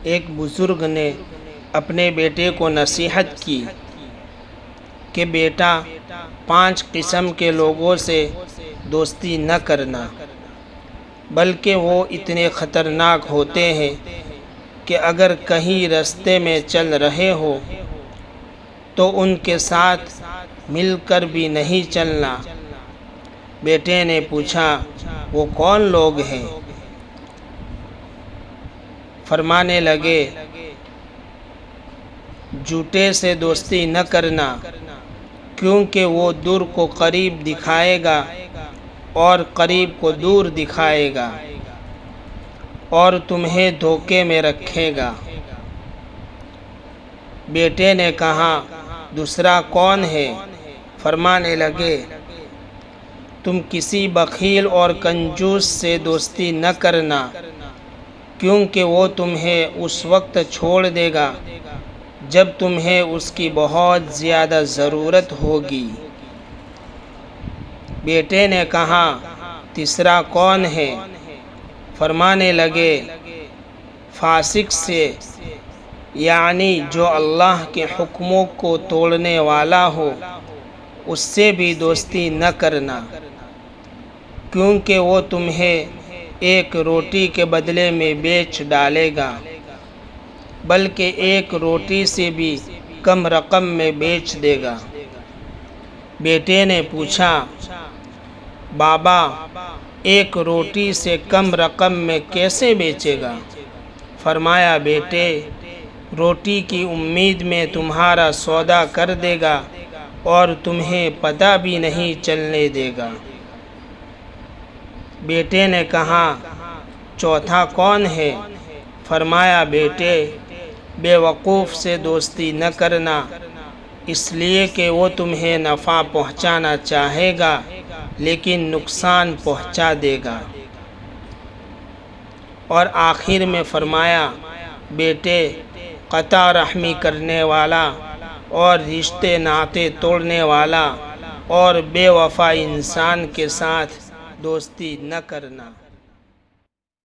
ایک بزرگ نے اپنے بیٹے کو نصیحت کی کہ بیٹا 5 قسم کے لوگوں سے دوستی نہ کرنا، بلکہ وہ اتنے خطرناک ہوتے ہیں کہ اگر کہیں راستے میں چل رہے ہو تو ان کے ساتھ مل کر بھی نہیں چلنا۔ بیٹے نے پوچھا وہ کون لوگ ہیں؟ فرمانے لگے جھوٹے سے دوستی نہ کرنا، کیونکہ وہ دور کو قریب دکھائے گا اور قریب کو دور دکھائے گا اور تمہیں دھوکے میں رکھے گا۔ بیٹے نے کہا دوسرا کون ہے؟ فرمانے لگے تم کسی بخیل اور کنجوس سے دوستی نہ کرنا، کیونکہ وہ تمہیں اس وقت چھوڑ دے گا جب تمہیں اس کی بہت زیادہ ضرورت ہوگی۔ بیٹے نے کہا تیسرا کون ہے؟ فرمانے لگے فاسق سے، یعنی جو اللہ کے حکموں کو توڑنے والا ہو، اس سے بھی دوستی نہ کرنا، کیونکہ وہ تمہیں ایک روٹی کے بدلے میں بیچ ڈالے گا، بلکہ ایک روٹی سے بھی کم رقم میں بیچ دے گا۔ بیٹے نے پوچھا بابا ایک روٹی سے کم رقم میں کیسے بیچے گا؟ فرمایا بیٹے روٹی کی امید میں تمہارا سودا کر دے گا اور تمہیں پتہ بھی نہیں چلنے دے گا۔ بیٹے نے کہا چوتھا کون ہے؟ فرمایا بیٹے بے وقوف سے دوستی نہ کرنا، اس لیے کہ وہ تمہیں نفع پہنچانا چاہے گا لیکن نقصان پہنچا دے گا۔ اور آخر میں فرمایا بیٹے قطع رحمی کرنے والا اور رشتے ناطے توڑنے والا اور بے وفا انسان کے ساتھ دوستی نہ کرنا۔